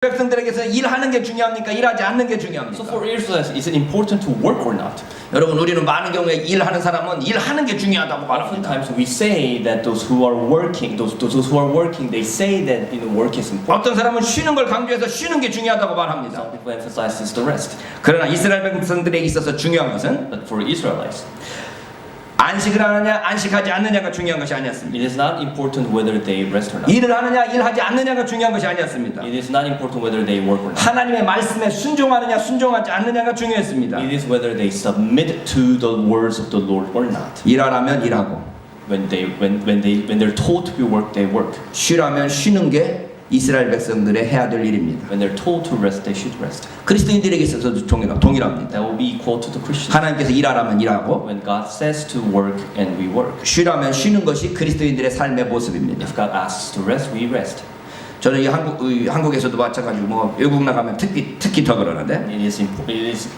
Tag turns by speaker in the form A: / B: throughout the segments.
A: 백성들에게서 일하는 게 중요합니까? 일하지 않는 게 중요합니까?
B: So for Israelites, is it important to work or not?
A: 여러분, 우리는 많은 경우에 일하는 사람은 일하는 게 중요하다고 말합니다.
B: Oftentimes we say that those who are working, they say that work is important.
A: 어떤 사람은 쉬는 걸 강조해서 쉬는 게 중요하다고 말합니다.
B: Some people emphasize the rest.
A: 그러나 이스라엘 백성들에게 있어서 중요한 것은
B: But for Israelites,
A: 안식을 하느냐 안식하지 않느냐가 중요한 것이 아니었습니다.
B: it is not important whether they rest or not.
A: 일을 하느냐 일하지 않느냐가 중요한 것이 아니었습니다.
B: It is not important whether they work or not.
A: 하나님의 말씀에 순종하느냐 순종하지 않느냐가 중요했습니다.
B: It is whether they submit to the words of the Lord or not.
A: 일하라면 일하고
B: When they're told to work, they work.
A: 쉬라면 쉬는 게 이스라엘 백성들의 해야 될 일입니다.
B: When they're told to rest, they should rest.
A: 그리스도인들에게 있어서도 동일합니다.
B: That will be equal to the Christians.
A: 하나님께서 일하라면 일하고
B: When God says to work and we work.
A: 쉬라면 쉬는 것이 그리스도인들의 삶의 모습입니다.
B: If God asks to rest, we rest.
A: 저는 한국에서도 마찬가지고 뭐 외국 나가면 특히 더 그러는데
B: It is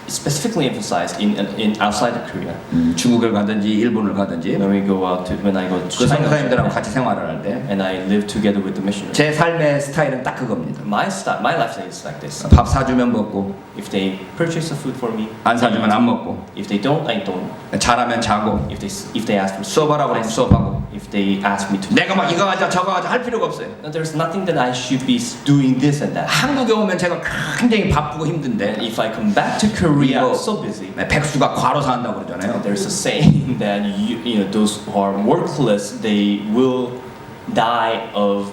B: specifically emphasized in outside of Korea.
A: 중국을 가든지 일본을 가든지
B: When I go to
A: 그
B: China,
A: 선교사님들하고 같이 생활을 할 때
B: and I live together with the missionaries.
A: 제 삶의 스타일은 딱 그겁니다.
B: My lifestyle is like this.
A: 밥 사주면 먹고
B: If they purchase the food for me,
A: 안 사주면 안 먹고
B: if they don't, I don't.
A: 잘하면 자고
B: If they ask for
A: 수업하라고 그러면 수업하고
B: if they ask me to,
A: 내가 막 이거 하자 저거 하자 할 필요가 없어요.
B: there's nothing that I should be doing this and that.
A: 한국에 오면 제가 굉장히 바쁘고 힘든데
B: If I come back to Korea, I'm
A: 이거
B: so busy.
A: 백수가 과로사 한다고 그러잖아요.
B: There's a saying that those who are workless, they will die of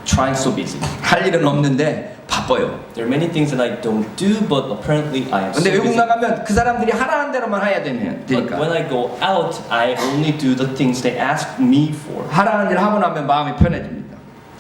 B: trying so busy.
A: 할 일은 없는데 바빠요.
B: There are many things that I don't do, but apparently I am so
A: 근데 외국
B: busy.
A: 나가면 그 사람들이 하라는 대로만 해야
B: But
A: 되니까
B: when I go out, I only do the things they ask me for.
A: 하라는 일 하고 나면 마음이 편해집니다.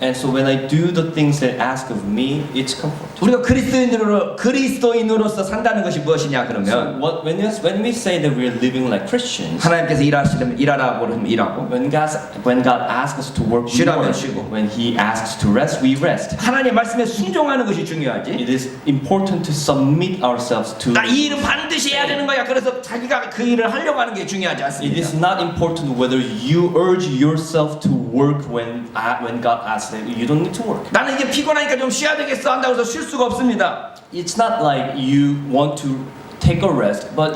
B: And so when I do the things they ask of me, it's comfort.
A: 우리가 그리스도인으로서 산다는 것이 무엇이냐
B: So
A: 그러면
B: when we say that we are living like Christians,
A: 하나님께서 일하시려면 일하라고 그러면 일하고
B: when God asks us to work, we
A: 쉬라면
B: work.
A: 쉬고.
B: When He asks to rest, we rest.
A: 하나님의 말씀에 순종하는 것이 중요하지.
B: It is important to submit ourselves to.
A: 나 이 일은 반드시 해야 되는 거야. 그래서 자기가 그 일을 하려고 하는 게 중요하지
B: It is
A: 않습니다.
B: not important whether you urge yourself to work when God asks that you don't need to work.
A: 나는 이게 피곤하니까 좀 쉬어야 되겠어 한다고 해서 쉴 수가 없습니다.
B: It's not like you want to take a rest, but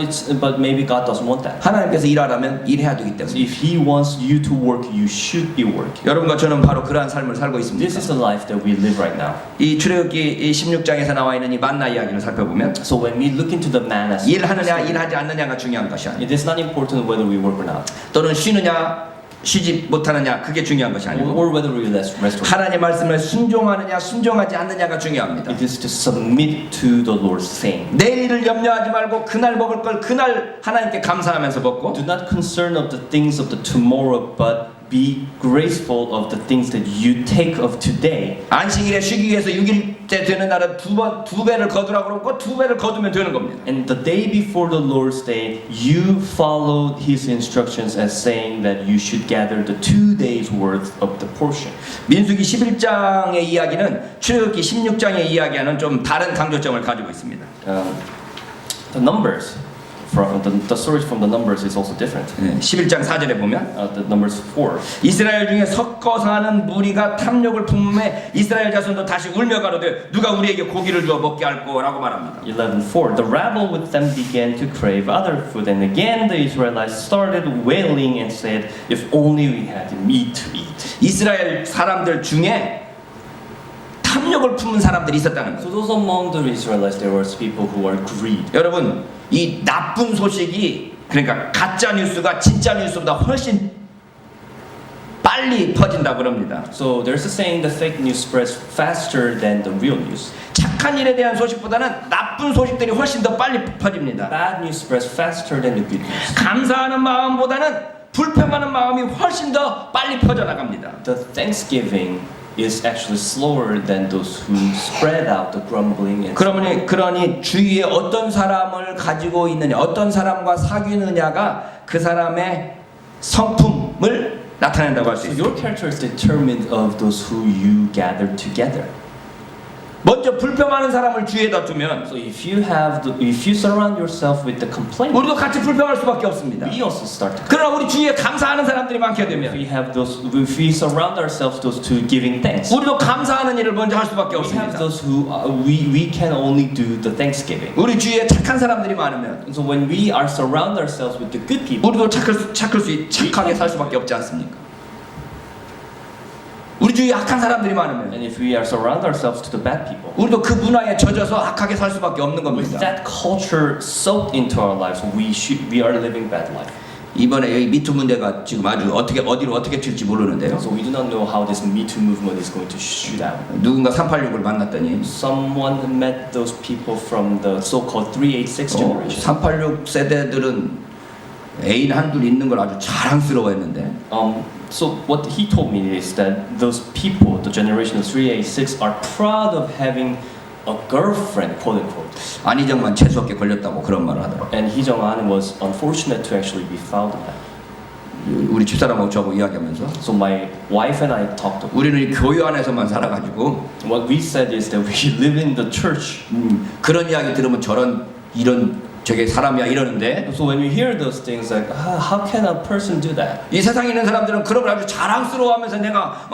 B: maybe God doesn't want that.
A: 하나님께서 일하라면 일해야 되기
B: So
A: 때문에
B: if He wants you to work, you should be working.
A: 여러분과 저는 바로 그러한 삶을 살고 있습니다.
B: This is the life that we live right now.
A: 이 출애굽기 16장에서 나와 있는 이 만나 이야기를 살펴보면
B: So when we look into the manna,
A: 일하느냐 일하지 않느냐가 중요한 것이 아니에요.
B: it is not important whether we work or not,
A: 또는 쉬느냐 쉬지 못하느냐 그게 중요한 것이 아니고
B: or whether we rest or not.
A: 하나님의 말씀을 순종하느냐 순종하지 않느냐가 중요합니다.
B: It is to submit to the Lord's saying.
A: 내일을 염려하지 말고 그날 먹을 걸 그날 하나님께 감사하면서 먹고
B: Do not concern of the things of the tomorrow, but be graceful of the things that you take of today.
A: 안식일에 쉬기 위해서 6일째 되는 날은 두 배를 거두라고 그러고 두 배를 거두면 되는 겁니다.
B: And the day before the Lord's day, you followed His instructions as saying that you should gather the 2 days worth of the portion.
A: 민수기 11장의 이야기는 출애굽기 16장의 이야기와는 좀 다른 강조점을 가지고 있습니다.
B: The numbers from the stories from the numbers is also different.
A: 11장 4절에 보면
B: The numbers 4.
A: 이스라엘 중에 섞어 사는 무리가 탐욕을 품음에 이스라엘 자손도 다시 울며 가로되 누가 우리에게 고기를 주어 먹게 할 거라고 말합니다.
B: 11:4. The rabble with them began to crave other food, and again the Israelites started wailing and said, "If only we had meat to eat."
A: 이스라엘 사람들 중에 탐욕을 품는 사람들이 있었다는
B: So
A: 거예요.
B: those among the Israelites, there was people who are greedy.
A: 여러분, 이 나쁜 소식이 그러니까 가짜 뉴스가 진짜 뉴스보다 훨씬 빨리 퍼진다고 그럽니다.
B: So there's a saying that fake news spreads faster than the real news.
A: 착한 일에 대한 소식보다는 나쁜 소식들이 훨씬 더 빨리 퍼집니다.
B: Bad news spreads faster than the good news.
A: 감사하는 마음보다는 불평하는 마음이 훨씬 더 빨리 퍼져나갑니다.
B: The thanksgiving is actually slower than those who spread out the grumbling and
A: 그러니 주위에 어떤 사람을 가지고 있느냐, 어떤 사람과 사귀느냐가 그 사람의 성품을 나타낸다고 할 수
B: So
A: 있습니다.
B: your character is determined of those who you gather together.
A: 먼저 불평하는 사람을 주위에다 두면
B: So if you surround yourself with the complaint,
A: 우리도 같이 불평할 수밖에 없습니다.
B: we also start to.
A: 그러나 우리 주위에 감사하는 사람들이 많게
B: If
A: 되면
B: if we surround ourselves those to giving thanks,
A: 우리도 감사하는 일을 먼저 할 수밖에
B: we have
A: 없습니다.
B: those who we can only do the thanksgiving.
A: 우리 주위에 착한 사람들이 많으면
B: And so when we are surround ourselves with the good people,
A: 우리도 착하게 살 수밖에 없지 않습니까? 우리 주위에 악한 사람들이 많으면
B: and if we are surround ourselves to the bad people,
A: 우리도 그 문화에 젖어서 악하게 살 수밖에 없는
B: with
A: 겁니다.
B: that culture soaked into our lives, we are living bad life.
A: 이번에 여기 미투 문제가 지금 아주 어디로 어떻게 튈지 모르는데요.
B: So we do not know how this Me Too movement is going to shoot out.
A: 누군가 386을 만났더니
B: Someone met those people from the so-called 386 generation.
A: 386 세대들은 애인 한둘 있는 걸 아주 자랑스러워했는데
B: So what he told me is that those people, the generation of 386, are proud of having a girlfriend, quote unquote.
A: 안희정만 재수없게 걸렸다고 그런 말을 하더라고.
B: And Hee Jong-an was unfortunate to actually be found in that.
A: 우리 집사람하고 저하고 이야기하면서
B: So my wife and I talked.
A: 우리는 이 교회 안에서만 살아가지고
B: What we said is that we live in the church.
A: 그런 이야기 들으면 이런 저게 사람이야 이러는데
B: So when we hear those things, like how can a person do that?
A: 이 세상에 있는 사람들은 그런 걸 아주 자랑스러워하면서 내가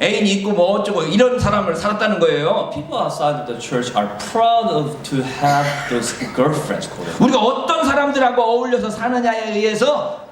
A: 애인이 있고 뭐 어쩌고 이런 사람을 살았다는 거예요.
B: People outside of the church are proud of to have those girlfriends, quote unquote.
A: 우리가 어떤 사람들하고 어울려서 사느냐에 의해서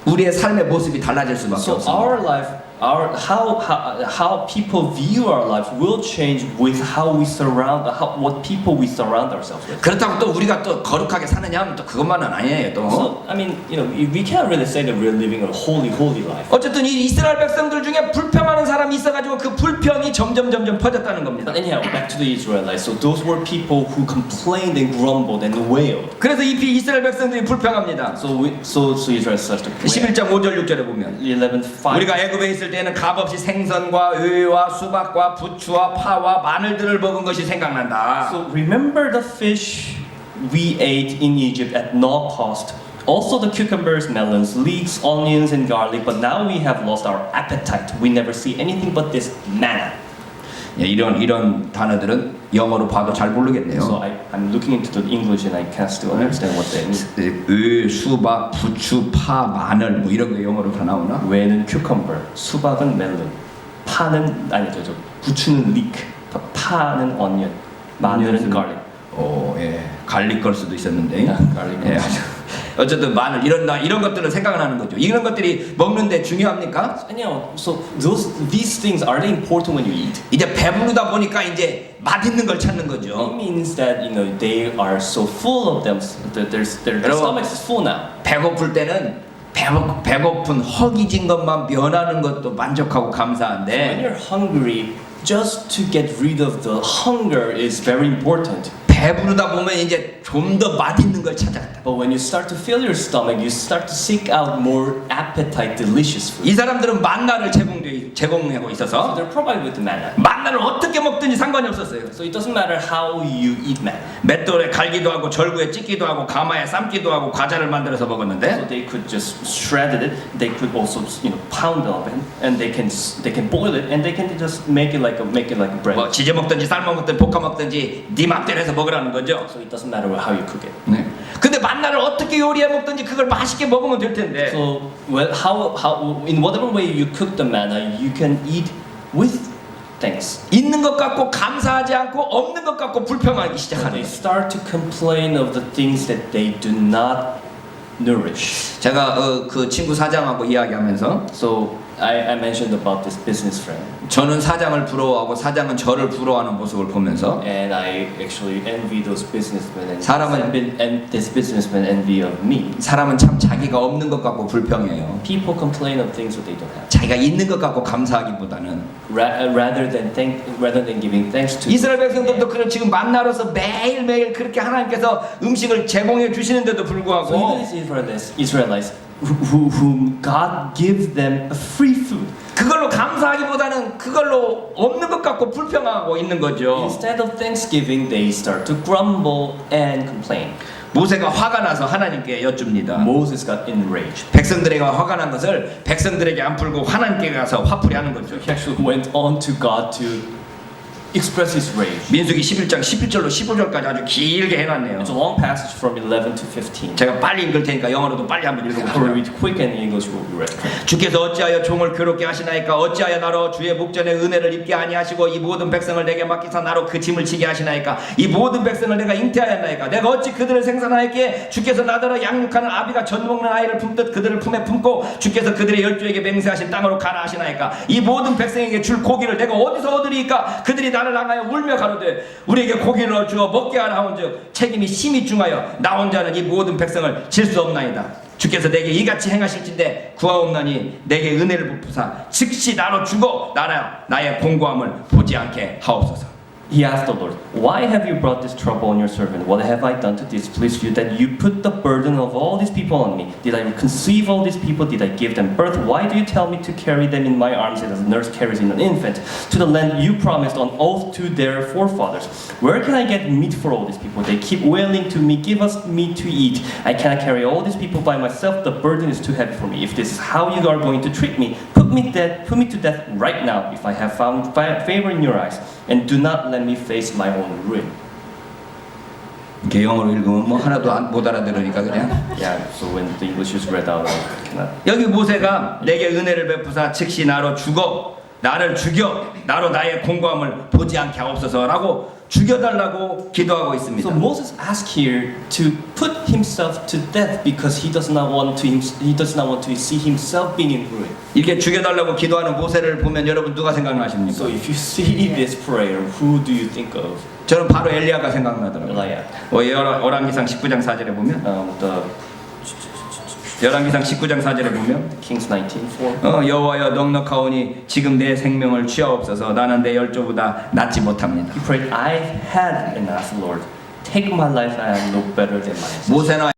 A: 우리의 삶의 모습이 달라질 수밖에
B: So
A: 없습니다.
B: our life, how people view our life will change with what people we surround ourselves with.
A: 그렇다고 또 우리가 또 거룩하게 사느냐 하면 또 그것만은 아니에요. 또
B: So I mean, we can't really say that we're living a holy life.
A: 어쨌든 이 이스라엘 백성들 중에 불평하는 사람이 있어가지고 그 불평이 점점 퍼졌다는 겁니다.
B: But anyhow, back to the Israelites. So those were people who complained and grumbled and wailed.
A: 그래서 이 이스라엘 백성들이 불평합니다.
B: So Israel starts to wail.
A: 11장 5절 6절에 보면
B: 11:5.
A: 우리가 애굽에 있을 때는 값없이 생선과 의와 수박과 부추와 파와 마늘들을 먹은 것이 생각난다.
B: So remember the fish we ate in Egypt at no cost. Also the cucumbers, melons, leeks, onions, and garlic. But now we have lost our appetite. We never see anything but this manna.
A: 예, 이런 단어들은 영어로 봐도 잘 모르겠네요.
B: So I'm looking into the English and I can't still understand what they mean.
A: 의, 수박, 부추, 파, 마늘 뭐 이런 거 영어로 다 나오나?
B: 외는 cucumber, 수박은 melon, 파는 아니죠, 부추는 leek, 파는 onion, 마늘은 garlic.
A: 예, 갈릭 걸 수도 있었는데.
B: garlic.
A: 예, 어쨌든 마늘 이런 것들은 생각나는 거죠. 이런 것들이 먹는데 중요합니까?
B: Anyhow, so these things are they important when you eat?
A: 이제 배부르다 보니까 이제 맛있는 걸 찾는
B: It
A: 거죠.
B: means that they are so full of them, their stomach is full now.
A: 배고플 때는 배고픈 허기진 것만 면하는 것도 만족하고
B: When
A: 감사한데
B: you're hungry, just to get rid of the hunger is very important.
A: 배부르다 보면 이제 좀 더 맛있는 걸 찾아간다.
B: But when you start to fill your stomach, you start to seek out more appetite, delicious food.
A: 이 사람들은 만나를 제공하고
B: So
A: 있어서
B: they're provided with the manna.
A: 만나를 어떻게 먹든지 상관이 없었어요.
B: So it doesn't matter how you eat manna.
A: 맷돌에 갈기도 하고 절구에 찢기도 하고 가마에 삶기도 하고 과자를 만들어서
B: So
A: 먹었는데
B: they could just shred it. They could also, pound it up, and they can boil it, and they can just make it like a bread.
A: 뭐 지져 먹든지 삶아 먹든지 볶아 먹든지 네 맘대로 해서 먹으라는 거죠.
B: So it doesn't matter how you cook it.
A: 네. 근데 만나를 어떻게 요리해 먹든지 그걸 맛있게 먹으면 될 텐데.
B: So how in whatever way you cook the manna, you can eat with thanks.
A: 있는 것 같고 감사하지 않고 없는 것 같고 불평하기
B: So
A: 시작하는
B: they
A: 거예요.
B: start to complain of the things that they do not nourish.
A: 제가 그 친구 사장하고 이야기하면서
B: So I mentioned about this business friend,
A: 저는 사장을 부러워하고 사장은 저를 부러워하는 모습을 보면서
B: and I actually envy those businessmen, and this businessman envy of me.
A: 사람은 참 자기가 없는 것 같고 불평해요.
B: People complain of things that they don't have,
A: 자기가 있는 것 같고 감사하기보다는
B: rather than giving thanks to.
A: 이스라엘 백성들도 그런 지금 만나로서 매일매일 그렇게 하나님께서 음식을 제공해 주시는데도
B: So even
A: 불구하고
B: these Israelites, whom God gives them free food,
A: 그걸로 감사하기보다는 그걸로 없는 것 같고 불평하고 있는 거죠.
B: instead of thanksgiving, they start to grumble and complain.
A: 모세가 화가 나서 하나님께 여쭙니다.
B: Moses got enraged.
A: 백성들에게 화가 난 것을 백성들에게 안 풀고 하나님께 가서 화풀이 하는 거죠.
B: He actually went on to God to express his rage.
A: 민수기 11장 11절로 15절까지 아주 길게 해놨네요.
B: It's a long passage from 11 to 15.
A: 제가 빨리 읽을 테니까 영어로도 빨리 한번
B: I'll
A: 읽어보세요.
B: read quick and in English will be read quick.
A: 주께서 어찌하여 종을 괴롭게 하시나이까? 어찌하여 나로 주의 목전에 은혜를 입게 아니하시고 이 모든 백성을 내게 맡기사 나로 그 짐을 지게 하시나이까? 이 모든 백성을 내가 잉태하였나이까? 내가 어찌 그들을 생산하였기에 주께서 나더러 양육하는 아비가 젖 먹는 아이를 품듯 그들을 품에 품고 주께서 그들의 열조에게 맹세하신 땅으로 가라 하시나이까? 이 모든 백성에게 줄 고기를 내가 어디서 얻으리이까? 그들이 나를 향하여 울며 가로되 우리에게 고기를 주어 먹게 하라 하온즉 책임이 심히 중하여 나 혼자는 이 모든 백성을 질 수 없나이다. 주께서 내게 이같이 행하실진대 구하옵나니 내게 은혜를 베푸사 즉시 나로 죽어 나의 공고함을 보지 않게 하옵소서.
B: He asked the Lord, "Why have you brought this trouble on your servant? What have I done to displease you that you put the burden of all these people on me? Did I conceive all these people? Did I give them birth? Why do you tell me to carry them in my arms as a nurse carries in an infant to the land you promised on oath to their forefathers? Where can I get meat for all these people? They keep wailing to me, give us meat to eat. I cannot carry all these people by myself. The burden is too heavy for me. If this is how you are going to treat me, put me to death right now if I have found favor in your eyes, and do not let me face my own ruin."
A: 이렇게 영어로 읽으면 뭐 하나도 못 알아들으니까 그냥
B: Yeah, so when the English is read out, I cannot.
A: 여기 모세가 내게 은혜를 베푸사 즉시 나로 죽어 나를 죽여 나로 나의 공고함을 보지 않게 하옵소서라고 죽여달라고 기도하고 있습니다.
B: So Moses asked here to put himself to death because he does not want to see himself being in ruin.
A: 이렇게 죽여달라고 기도하는 모세를 보면 여러분 누가 생각나십니까?
B: So if you see this prayer, who do you think of?
A: 저는 바로 엘리야가 생각나더라고요.
B: Eliab.
A: 열왕기상 19장 4절에 보면
B: The
A: 열왕기상 19장 4절에 보면
B: Kings 19:4.
A: 여호와여 넉넉하오니 지금 내 생명을 취하옵소서 나는 내 열조보다 낫지 못합니다.
B: He prayed, "I had and asked the Lord, take my life. I am no better than my ancestors."
A: 모세나